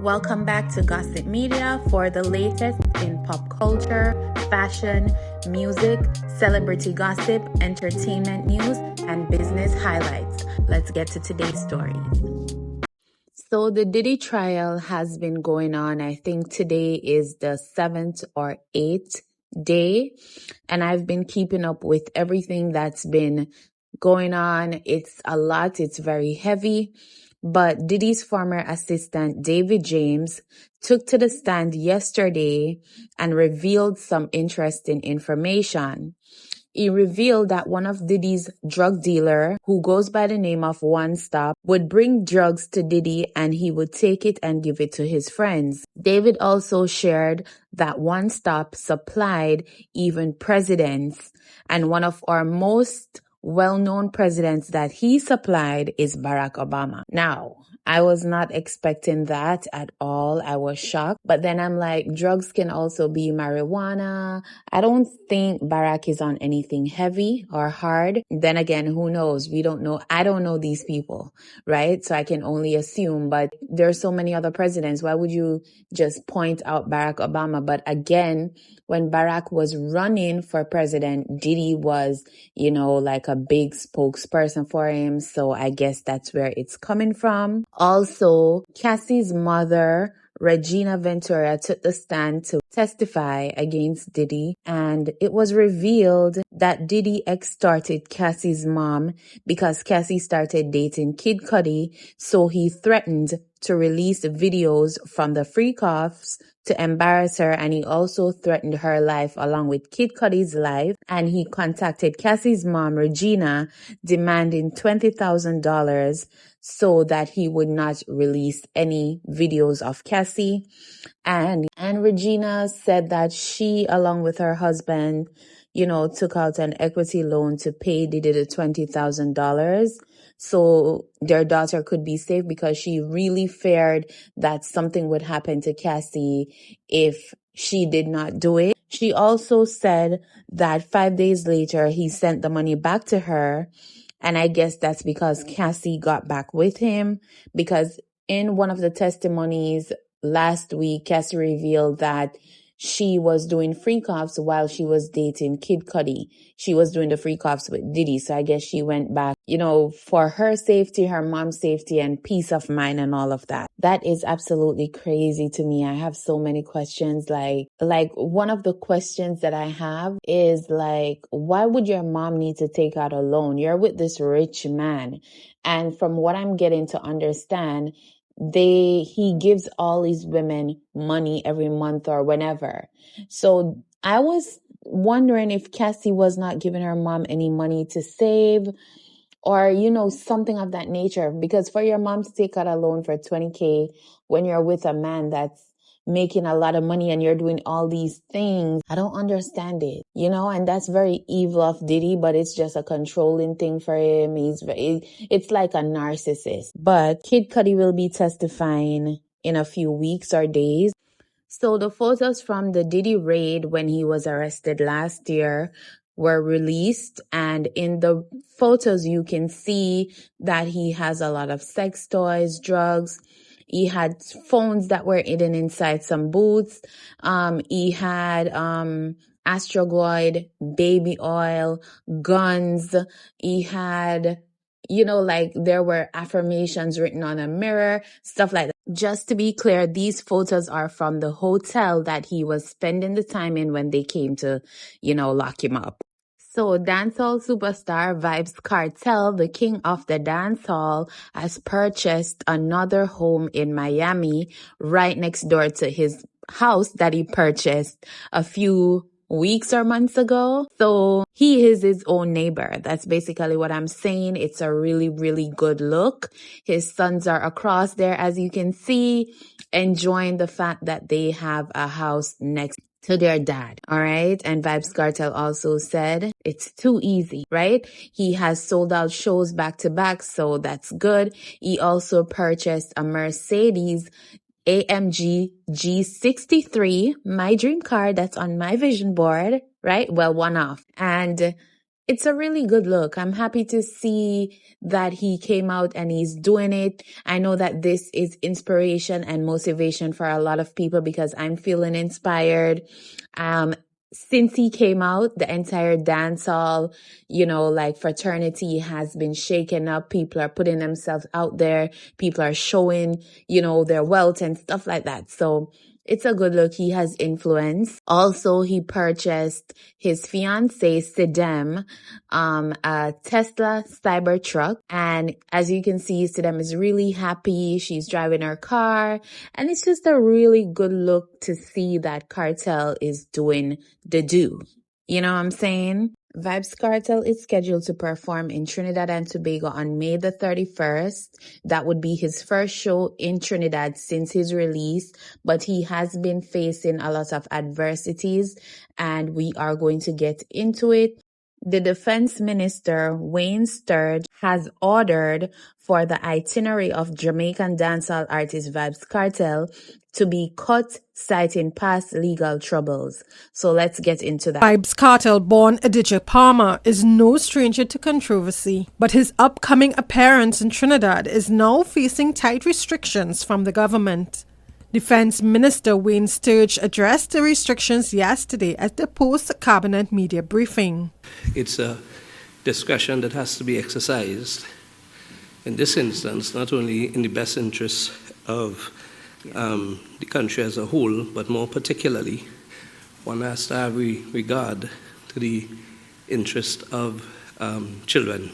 Welcome back to Gossip Media for the latest in pop culture, fashion, music, celebrity gossip, entertainment news, and business highlights. Let's get to today's stories. So the Diddy trial has been going on. I think today is the 7th or 8th day, and I've been keeping up with everything that's been going on. It's a lot. It's very heavy. But Diddy's former assistant, David James, took to the stand yesterday and revealed some interesting information. He revealed that one of Diddy's drug dealer, who goes by the name of One Stop, would bring drugs to Diddy and he would take it and give it to his friends. David also shared that One Stop supplied even presidents, and one of our most well-known presidents that he supplied is Barack Obama. Now, I was not expecting that at all. I was shocked. But then I'm like, drugs can also be marijuana. I don't think Barack is on anything heavy or hard. Then again, who knows? We don't know. I don't know these people, right? So I can only assume. But there's so many other presidents. Why would you just point out Barack Obama? But again, when Barack was running for president, Diddy was, like a big spokesperson for him. So I guess that's where it's coming from. Also, Cassie's mother, Regina Ventura, took the stand to testify against Diddy, and it was revealed that Diddy extorted Cassie's mom because Cassie started dating Kid Cudi, so he threatened to release videos from the freak-offs to embarrass her, and he also threatened her life along with Kid Cudi's life, and he contacted Cassie's mom, Regina, demanding $20,000 so that he would not release any videos of Cassie. And Regina said that she, along with her husband, took out an equity loan to pay Diddy the $20,000 so their daughter could be safe, because she really feared that something would happen to Cassie if she did not do it. She also said that 5 days later, he sent the money back to her. And I guess that's because Cassie got back with him, because in one of the testimonies last week, Cassie revealed that she was doing freak-offs while she was dating Kid Cudi. She was doing the freak-offs with Diddy. So I guess she went back, for her safety, her mom's safety, and peace of mind and all of that. That is absolutely crazy to me. I have so many questions. Like one of the questions that I have is why would your mom need to take out a loan? You're with this rich man. And from what I'm getting to understand, he gives all these women money every month or whenever. So I was wondering if Cassie was not giving her mom any money to save or, something of that nature. Because for your mom to take out a loan for $20K when you're with a man that's making a lot of money and you're doing all these things, I don't understand it, and that's very evil of Diddy, but it's just a controlling thing for him. It's like a narcissist. But Kid Cudi will be testifying in a few weeks or days. So the photos from the Diddy raid when he was arrested last year were released, and in the photos you can see that he has a lot of sex toys, drugs. He had phones that were hidden inside some boots. He had Astroglide, baby oil, guns. He had, there were affirmations written on a mirror, stuff like that. Just to be clear, these photos are from the hotel that he was spending the time in when they came to, lock him up. So dancehall superstar Vybz Kartel, the king of the dancehall, has purchased another home in Miami right next door to his house that he purchased a few weeks or months ago. So he is his own neighbor. That's basically what I'm saying. It's a really, really good look. His sons are across there, as you can see, enjoying the fact that they have a house next to their dad. All right. And Vybz Kartel also said it's too easy, right? He has sold out shows back to back, so that's good. He also purchased a Mercedes AMG G63, my dream car that's on my vision board, right? Well, one off. And It's a really good look. I'm happy to see that he came out and he's doing it. I know that this is inspiration and motivation for a lot of people because I'm feeling inspired. Since he came out, the entire dancehall, like fraternity has been shaken up. People are putting themselves out there. People are showing, their wealth and stuff like that. So it's a good look. He has influence. Also, he purchased his fiancée, Sidem, a Tesla Cybertruck. And as you can see, Sidem is really happy. She's driving her car. And it's just a really good look to see that Kartel is doing the do. You know what I'm saying? Vybz Kartel is scheduled to perform in Trinidad and Tobago on May the 31st. That would be his first show in Trinidad since his release, but he has been facing a lot of adversities, and we are going to get into it. The Defense Minister, Wayne Sturge, has ordered for the itinerary of Jamaican dancehall artist Vybz Kartel to be cut, citing past legal troubles. So let's get into that. Vybz Kartel, born Adidja Palmer, is no stranger to controversy, but his upcoming appearance in Trinidad is now facing tight restrictions from the government. Defense Minister Wayne Sturge addressed the restrictions yesterday at the post-cabinet media briefing. It's a discretion that has to be exercised in this instance, not only in the best interests of the country as a whole, but more particularly, one has to have regard to the interest of children.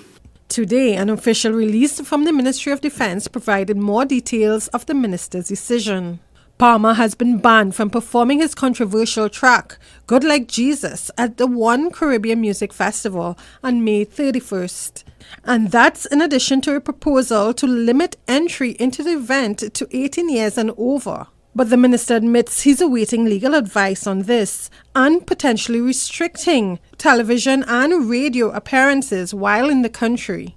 Today, an official release from the Ministry of Defense provided more details of the minister's decision. Palmer has been banned from performing his controversial track, Good Like Jesus, at the One Caribbean Music Festival on May 31st. And that's in addition to a proposal to limit entry into the event to 18 years and over. But the minister admits he's awaiting legal advice on this and potentially restricting television and radio appearances while in the country.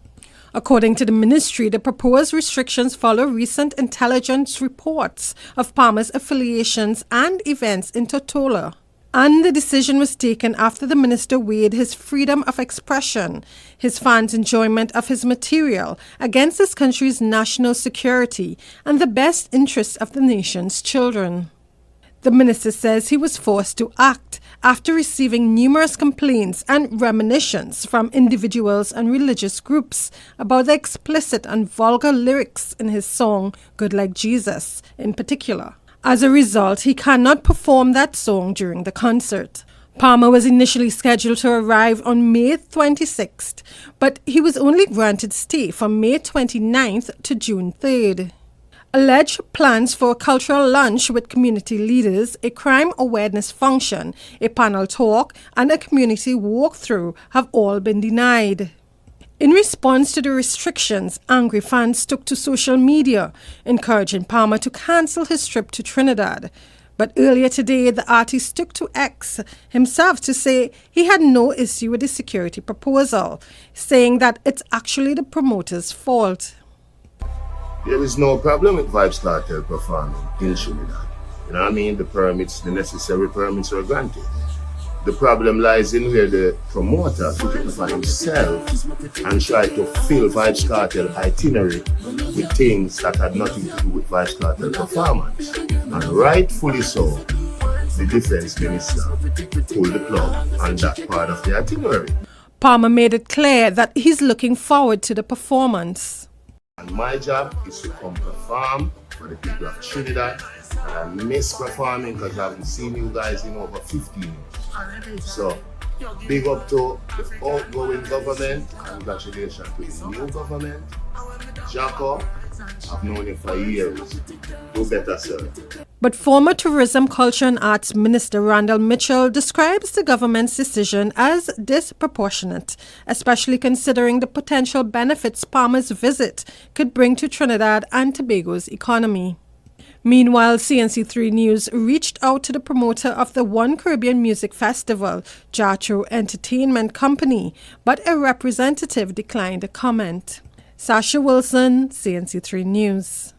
According to the ministry, the proposed restrictions follow recent intelligence reports of Palmer's affiliations and events in Tortola. And the decision was taken after the minister weighed his freedom of expression, his fans' enjoyment of his material, against this country's national security and the best interests of the nation's children. The minister says he was forced to act after receiving numerous complaints and reminiscences from individuals and religious groups about the explicit and vulgar lyrics in his song Good Like Jesus in particular. As a result, he cannot perform that song during the concert. Palmer was initially scheduled to arrive on May 26th, but he was only granted stay from May 29th to June 3rd. Alleged plans for a cultural lunch with community leaders, a crime awareness function, a panel talk, and a community walkthrough have all been denied. In response to the restrictions, angry fans took to social media, encouraging Palmer to cancel his trip to Trinidad. But earlier today, the artist took to X himself to say he had no issue with the security proposal, saying that it's actually the promoter's fault. There is no problem with Vybz Kartel performing in Trinidad. You know what I mean? The necessary permits are granted. The problem lies in where the promoter took it upon himself and tried to fill Vybz Kartel itinerary with things that had nothing to do with Vybz Kartel performance. And rightfully so, the defense minister pulled the plug on that part of the itinerary. Palmer made it clear that he's looking forward to the performance. And my job is to come perform for the people of Trinidad. And I miss performing because I haven't seen you guys in over 15 years. So, big up to the outgoing government. Congratulations to the new government. Jaco, I've known you for years. Do better, sir. But former Tourism, Culture and Arts Minister Randall Mitchell describes the government's decision as disproportionate, especially considering the potential benefits Palmer's visit could bring to Trinidad and Tobago's economy. Meanwhile, CNC3 News reached out to the promoter of the One Caribbean Music Festival, Jatro Entertainment Company, but a representative declined a comment. Sasha Wilson, CNC3 News.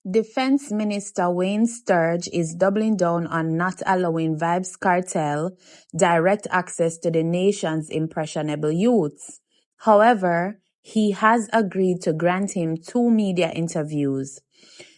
Defense Minister Wayne Sturge is doubling down on not allowing Vybz Kartel direct access to the nation's impressionable youths. However, he has agreed to grant him 2 media interviews.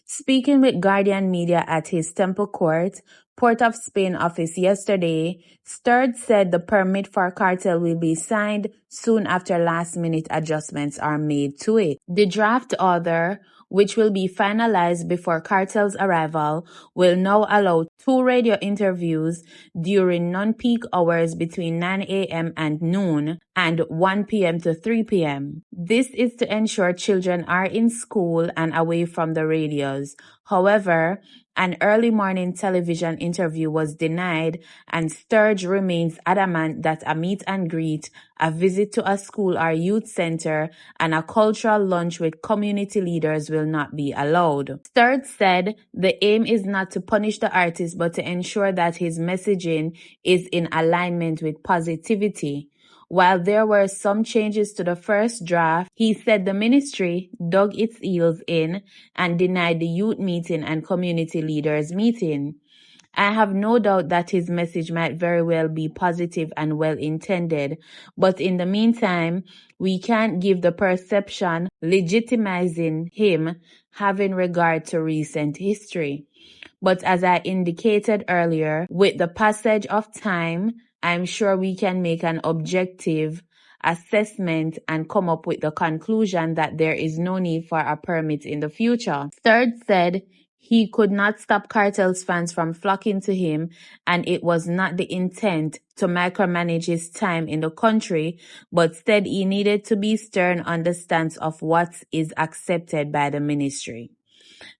Speaking with Guardian Media at his Temple Court, Port of Spain office yesterday, Sturge said the permit for Kartel will be signed soon after last-minute adjustments are made to it. The draft order, which will be finalized before Kartel's arrival, will now allow 2 radio interviews during non-peak hours between 9 a.m. and noon and 1 p.m. to 3 p.m. This is to ensure children are in school and away from the radios. However, an early morning television interview was denied, and Sturge remains adamant that a meet and greet, a visit to a school or youth center, and a cultural lunch with community leaders will not be allowed. Sturge said the aim is not to punish the artist but to ensure that his messaging is in alignment with positivity. While there were some changes to the first draft, he said the ministry dug its heels in and denied the youth meeting and community leaders meeting. I have no doubt that his message might very well be positive and well-intended, but in the meantime, we can't give the perception legitimizing him having regard to recent history. But as I indicated earlier, with the passage of time, I'm sure we can make an objective assessment and come up with the conclusion that there is no need for a permit in the future. Sturge said he could not stop Kartel's fans from flocking to him, and it was not the intent to micromanage his time in the country, but said he needed to be stern on the stance of what is accepted by the ministry.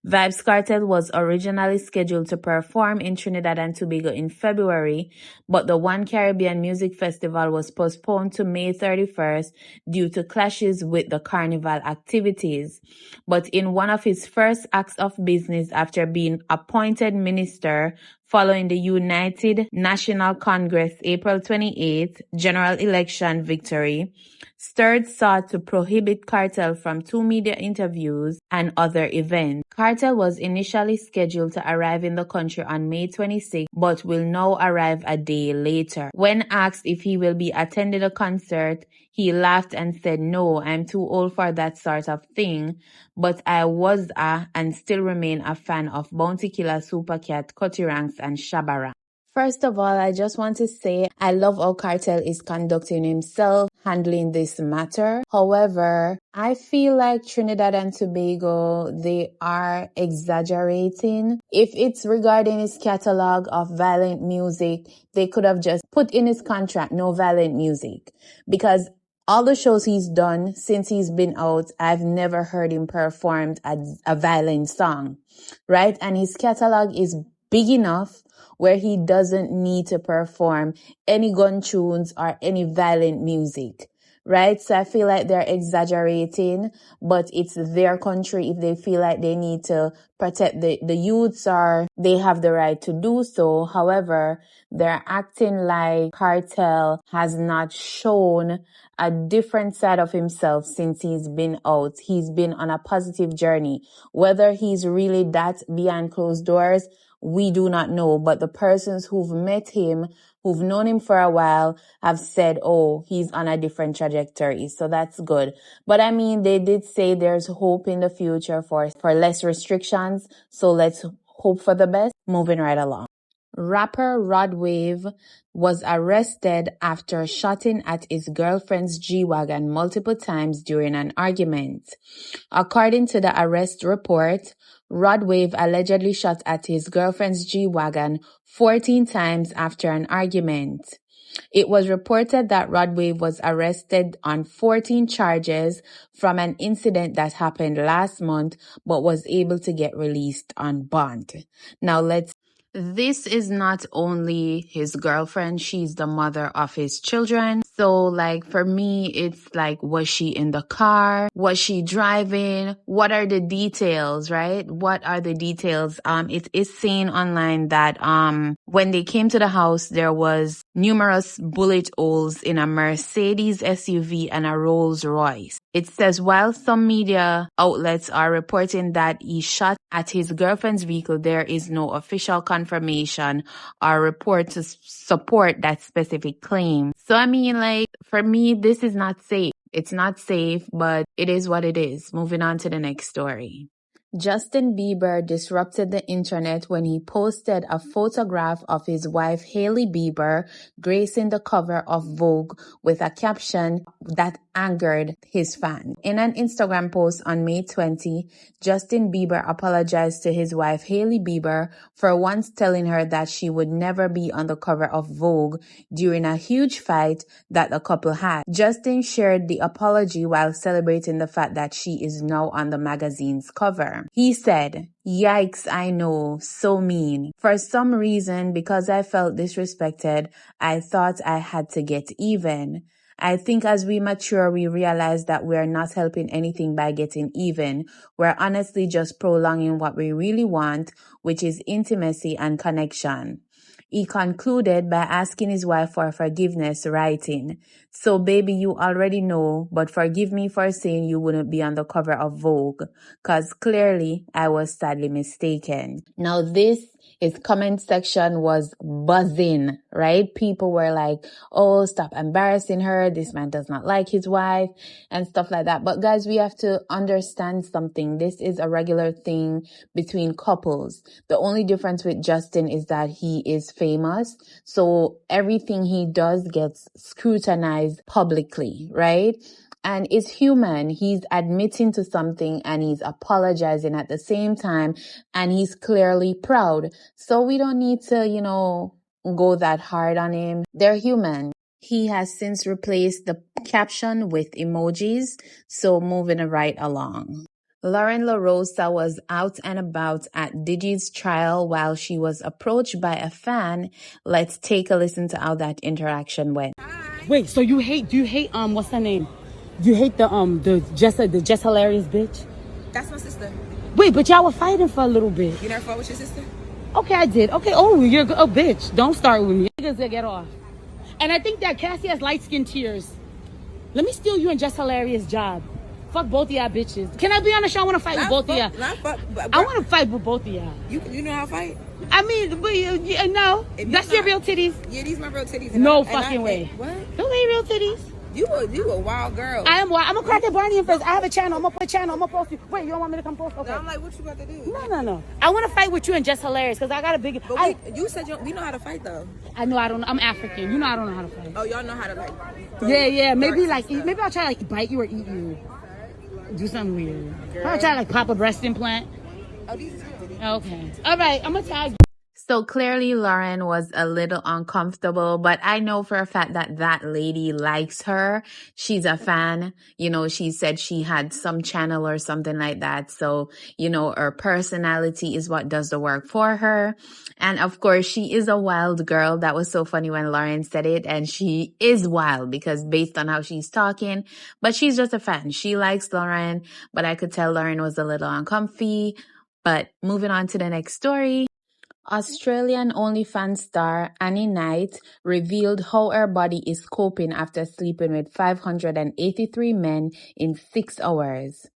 Vybz Kartel was originally scheduled to perform in Trinidad and Tobago in February, but the One Caribbean Music Festival was postponed to May 31st due to clashes with the carnival activities. But in one of his first acts of business after being appointed minister following the United National Congress April 28th general election victory, Sturge sought to prohibit Kartel from 2 media interviews and other events. Kartel was initially scheduled to arrive in the country on May 26, but will now arrive a day later. When asked if he will be attending a concert, he laughed and said, "No, I'm too old for that sort of thing, but I was and still remain a fan of Bounty Killer, Supercat, Cutty Ranks, and Shabara." First of all, I just want to say I love how Kartel is conducting himself, handling this matter. However, I feel like Trinidad and Tobago, they are exaggerating. If it's regarding his catalog of violent music, they could have just put in his contract, no violent music. Because all the shows he's done since he's been out, I've never heard him perform a violent song, right? And his catalog is big enough where he doesn't need to perform any gun tunes or any violent music, right? So I feel like they're exaggerating, but it's their country. If they feel like they need to protect the youths, or they have the right to do so. However, they're acting like Kartel has not shown a different side of himself since he's been out. He's been on a positive journey. Whether he's really that behind closed doors, we do not know, but the persons who've met him, who've known him for a while, have said, oh, he's on a different trajectory. So that's good. But I mean, they did say there's hope in the future for less restrictions. So let's hope for the best. Moving right along. Rapper Rodwave was arrested after shooting at his girlfriend's G-Wagon multiple times during an argument. According to the arrest report, Rodwave allegedly shot at his girlfriend's G-Wagon 14 times after an argument. It was reported that Rodwave was arrested on 14 charges from an incident that happened last month, but was able to get released on bond. This is not only his girlfriend, she's the mother of his children. So like for me, it's like, was she in the car? Was she driving? What are the details, right? What are the details? It is seen online that when they came to the house, there was numerous bullet holes in a Mercedes SUV and a Rolls Royce. It says while some media outlets are reporting that he shot at his girlfriend's vehicle, there is no official confirmation or report to support that specific claim. So I mean, like, for me, this is not safe. It's not safe, but it is what it is. Moving on to the next story. Justin Bieber disrupted the internet when he posted a photograph of his wife Hailey Bieber gracing the cover of Vogue with a caption that angered his fans. In an Instagram post on May 20, Justin Bieber apologized to his wife Hailey Bieber for once telling her that she would never be on the cover of Vogue during a huge fight that the couple had. Justin shared the apology while celebrating the fact that she is now on the magazine's cover. He said, "Yikes, I know, so mean. For some reason, because I felt disrespected, I thought I had to get even. I think as we mature, we realize that we're not helping anything by getting even. We're honestly just prolonging what we really want, which is intimacy and connection." He concluded by asking his wife for forgiveness, writing, "So baby, you already know, but forgive me for saying you wouldn't be on the cover of Vogue, cause clearly I was sadly mistaken." Now his comment section was buzzing, right? People were like, "Oh, stop embarrassing her. This man does not like his wife," and stuff like that. But guys, we have to understand something. This is a regular thing between couples. The only difference with Justin is that he is famous. So everything he does gets scrutinized publicly, right? And it's human. He's admitting to something and he's apologizing at the same time. And he's clearly proud. So we don't need to, go that hard on him. They're human. He has since replaced the caption with emojis. So moving right along. Loren Lorosa was out and about at Diddy's trial while she was approached by a fan. Let's take a listen to how that interaction went. Wait, so do you hate what's her name? You hate the just hilarious bitch? That's my sister. Wait, but y'all were fighting for a little bit. You never fought with your sister? Okay, I did. Okay, you're a bitch. Don't start with me. Niggas that get off. And I think that Cassie has light skin tears. Let me steal you and just hilarious job. Fuck both of y'all bitches. Can I be on the show? I want to fight with both of y'all. I want to fight with both of y'all. You know how to fight? I mean, but no. That's your real titties. Yeah, these my real titties. No fucking way. What? Those ain't real titties. You a wild girl. I am wild. I'm a crackhead Barney and first. I have a channel. I'm gonna put a channel. I'm gonna post you. Wait, you don't want me to come post? Okay. No, I'm like, what you got to do? No. I want to fight with you and just hilarious because I got a big. But you said we know how to fight though. I know I don't. I'm African. You know I don't know how to fight. Oh, y'all know how to like. Yeah. Maybe I'll try to bite you or eat you. Do something weird. I'll try to pop a breast implant. Oh, these is good. Okay. All right. I'm gonna tag you. So clearly Loren was a little uncomfortable, but I know for a fact that that lady likes her. She's a fan. She said she had some channel or something like that. So, her personality is what does the work for her. And of course, she is a wild girl. That was so funny when Loren said it. And she is wild because based on how she's talking, but she's just a fan. She likes Loren, but I could tell Loren was a little uncomfy. But moving on to the next story. Australian OnlyFans star Annie Knight revealed how her body is coping after sleeping with 583 men in 6 hours.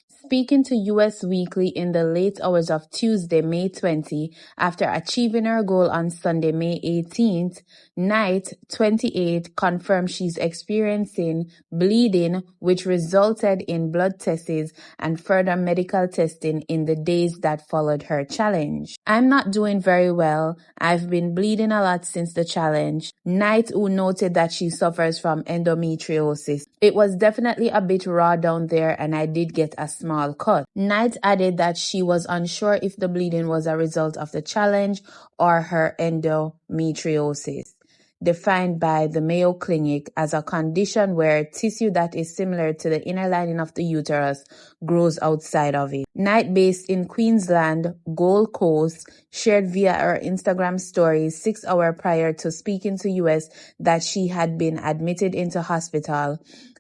Speaking to US Weekly in the late hours of Tuesday, May 20, after achieving her goal on Sunday, May 18th, Knight, 28, confirmed she's experiencing bleeding, which resulted in blood tests and further medical testing in the days that followed her challenge. "I'm not doing very well. I've been bleeding a lot since the challenge." Knight, who noted that she suffers from endometriosis. "It was definitely a bit raw down there and I did get a small cut." Knight added that she was unsure if the bleeding was a result of the challenge or her endometriosis, defined by the Mayo Clinic as a condition where tissue that is similar to the inner lining of the uterus grows outside of it. Knight, based in Queensland, Gold Coast, shared via her Instagram stories 6 hours prior to speaking to US that she had been admitted into hospital.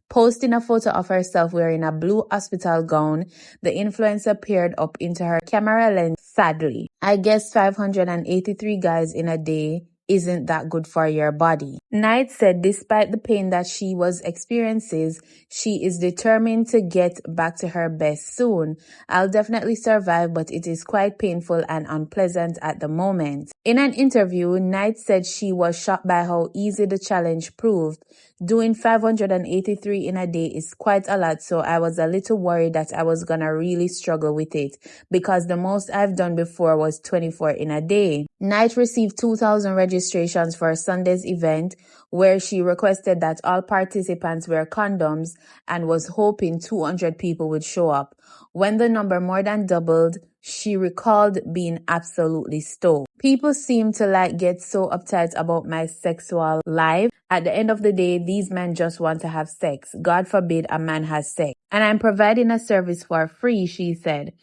Posting a photo of herself wearing a blue hospital gown, the influencer peered up into her camera lens sadly. "I guess 583 guys in a day isn't that good for your body. Knight said despite the pain that she was experiencing, she is determined to get back to her best soon. I'll definitely survive, but it is quite painful and unpleasant at the moment. In an interview, Knight said she was shocked by how easy the challenge proved. Doing 583 in a day is quite a lot, so I was a little worried that I was gonna really struggle with it because the most I've done before was 24 in a day. Knight received 2,000 registrations for Sunday's event, where she requested that all participants wear condoms and was hoping 200 people would show up. When the number more than doubled, she recalled being absolutely stoked. People seem to get so uptight about my sexual life. At the end of the day, these men just want to have sex. God forbid a man has sex. And I'm providing a service for free, she said.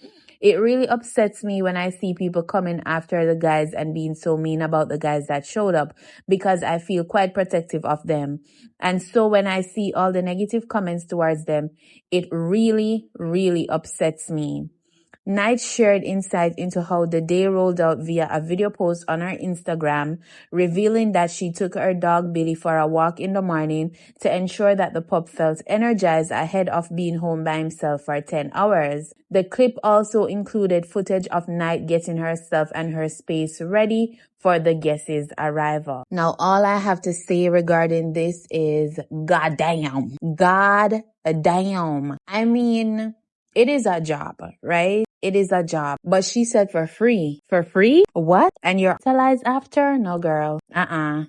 It really upsets me when I see people coming after the guys and being so mean about the guys that showed up because I feel quite protective of them. And so when I see all the negative comments towards them, it really, really upsets me. Knight shared insight into how the day rolled out via a video post on her Instagram, revealing that she took her dog Billy for a walk in the morning to ensure that the pup felt energized ahead of being home by himself for 10 hours. The clip also included footage of Knight getting herself and her space ready for the guests' arrival. Now, all I have to say regarding this is goddamn. God damn. I mean, it is a job, right? It is a job. But she said for free. For free? What? And you're hospitalized after? No, girl. But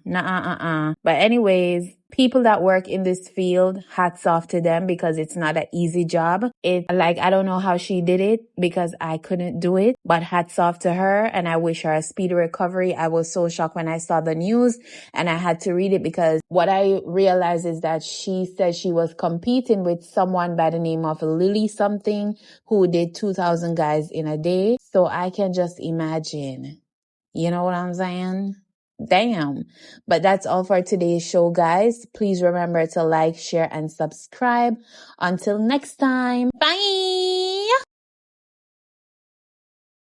anyways, people that work in this field, hats off to them because it's not an easy job. I don't know how she did it because I couldn't do it, but hats off to her and I wish her a speedy recovery. I was so shocked when I saw the news and I had to read it because what I realized is that she said she was competing with someone by the name of Lily something who did 2,000 guys in a day. So I can just imagine. You know what I'm saying? Damn. But that's all for today's show, guys. Please remember to like, share, and subscribe. Until next time. Bye.